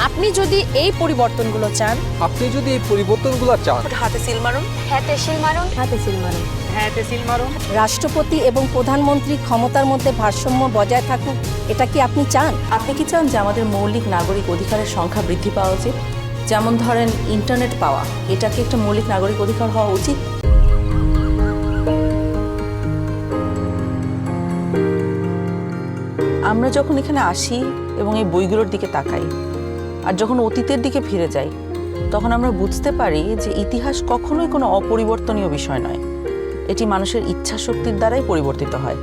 আপনি যদি এই পরিবর্তনগুলো চান, হাতে সিল মারুন। হাতে সিল মারুন। হাতে সিল মারুন। হাতে সিল মারুন। রাষ্ট্রপতি এবং প্রধানমন্ত্রী ক্ষমতার মধ্যে ভারসাম্য বজায় থাকুক, এটা কি আপনি চান? আপনি কি চান যে আমাদের মৌলিক নাগরিক অধিকারের সংখ্যা বৃদ্ধি পাওয়া উচিত? যেমন ধরেন ইন্টারনেট পাওয়া, এটা কি একটা মৌলিক নাগরিক অধিকার হওয়া উচিত? আমরা যখন এখানে আসি এবং এই বইগুলোর দিকে তাকাই আর যখন অতীতের দিকে ফিরে যাই, তখন আমরা বুঝতে পারি যে ইতিহাস কখনোই কোনো অপরিবর্তনীয় বিষয় নয়। এটি মানুষের ইচ্ছা শক্তির দ্বারাই পরিবর্তিত হয়।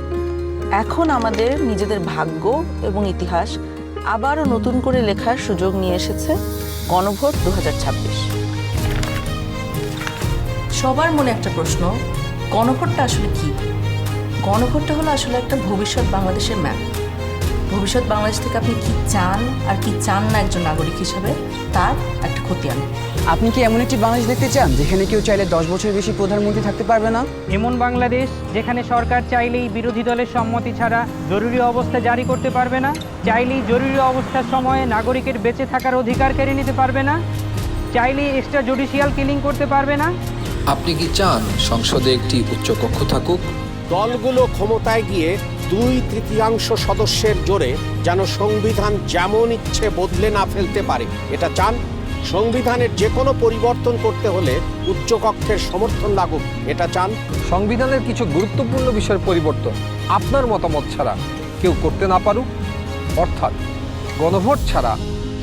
এখন আমাদের নিজেদের ভাগ্য এবং ইতিহাস আবারও নতুন করে লেখার সুযোগ নিয়ে এসেছে গণভোট 2026। সবার মনে একটা প্রশ্ন, গণভোটটা আসলে কি? গণভোটটা হলো আসলে একটা ভবিষ্যৎ বাংলাদেশের ম্যাপ। ভবিষ্যৎ বাংলাদেশ থেকে আপনি কি চান আর কি চান না একজন নাগরিক হিসেবে, তার একটা খতিয়ান। আপনি কি এমন একটি বাংলাদেশ দেখতে চান যেখানে কেউ চাইলে 10 বছর বেশি প্রধানমন্ত্রী থাকতে পারবে না? এমন বাংলাদেশ যেখানে সরকার চাইলেই বিরোধী দলের সম্মতি ছাড়া জরুরি অবস্থা জারি করতে পারবে না, চাইলেই জরুরি অবস্থার সময়ে নাগরিকের বেঁচে থাকার অধিকার কেড়ে নিতে পারবে না, চাইলেই এক্সট্রা জুডিশিয়াল কিলিং করতে পারবে না। আপনি কি চান সংসদে একটি উচ্চকক্ষ থাকুক? দলগুলো ক্ষমতায় গিয়ে 2/3 সদস্যের জোরে যেন সংবিধান যেমন ইচ্ছে বদলে না ফেলতে পারে, এটা চান? সংবিধানের যে কোনো পরিবর্তন করতে হলে উচ্চকক্ষের সমর্থন লাগুক, এটা চান? সংবিধানের কিছু গুরুত্বপূর্ণ বিষয়ের পরিবর্তন আপনার মতামত ছাড়া কেউ করতে না পারুক, অর্থাৎ গণভোট ছাড়া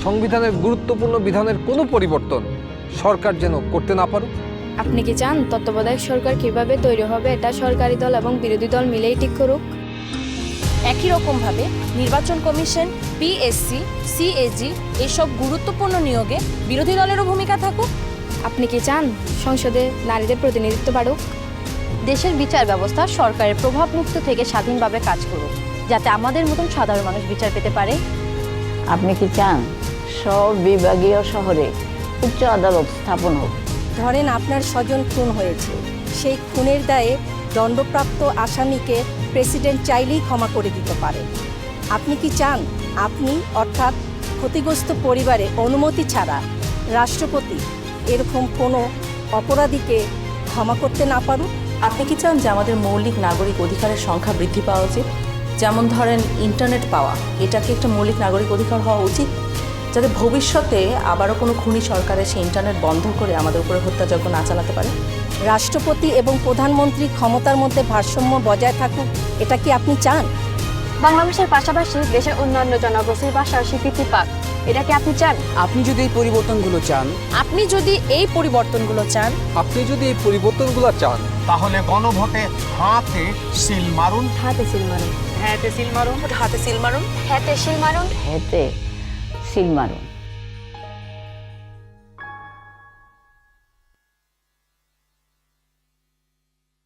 সংবিধানের গুরুত্বপূর্ণ বিধানের কোনো পরিবর্তন সরকার যেন করতে না পারুক। আপনি কি চান তত্ত্বাবধায়ক সরকার কিভাবে তৈরি হবে এটা সরকারি দল এবং বিরোধী দল মিলেই ঠিক করুক? একই রকমভাবে নির্বাচন কমিশন, পিএসসি, সিএজি এসব গুরুত্বপূর্ণ নিয়োগে বিরোধী দলেরও ভূমিকা থাকুক। আপনি কি চান সংসদে নারীদের প্রতিনিধিত্ব বাড়ুক? দেশের বিচার ব্যবস্থা সরকারের প্রভাব মুক্ত থেকে স্বাধীনভাবে কাজ করুক, যাতে আমাদের মতন সাধারণ মানুষ বিচার পেতে পারে। আপনি কি চান সব বিভাগীয় শহরে উচ্চ আদালত স্থাপন হোক? ধরেন আপনার স্বজন খুন হয়েছে, সেই খুনের দায়ে দণ্ডপ্রাপ্ত আসামিকে প্রেসিডেন্ট চাইলেই ক্ষমা করে দিতে পারে। আপনি কি চান আপনি অর্থাৎ ক্ষতিগ্রস্ত পরিবারে অনুমতি ছাড়া রাষ্ট্রপতি এরকম কোনো অপরাধীকে ক্ষমা করতে না পারুক? আপনি কি চান যে আমাদের মৌলিক নাগরিক অধিকারের সংখ্যা বৃদ্ধি পাওয়া উচিত? যেমন ধরেন ইন্টারনেট পাওয়া, এটা কি একটা মৌলিক নাগরিক অধিকার হওয়া উচিত? যাতে ভবিষ্যতে আবারও কোনো খুনি সরকারের সেই ইন্টারনেট বন্ধ করে আমাদের উপরে হত্যাযজ্ঞ না চালাতে পারে। রাষ্ট্রপতি এবং প্রধানমন্ত্রী ক্ষমতার মধ্যে ভারসাম্য বজায় থাকুক, এটা কি আপনি চান? বাংলা ভাষার পাশাপাশি দেশের অন্যান্য জনগোষ্ঠীর ভাষার স্বীকৃতি পাক, এটা কি আপনি চান? আপনি যদি এই পরিবর্তনগুলো চান, তাহলে গণভোটে হাতে সিল মারুন। হাতে সিল মারুন। হাতে সিল মারুন। হাতে সিল মারুন। হাতে সিল মারুন। হেতে সিল মারুন।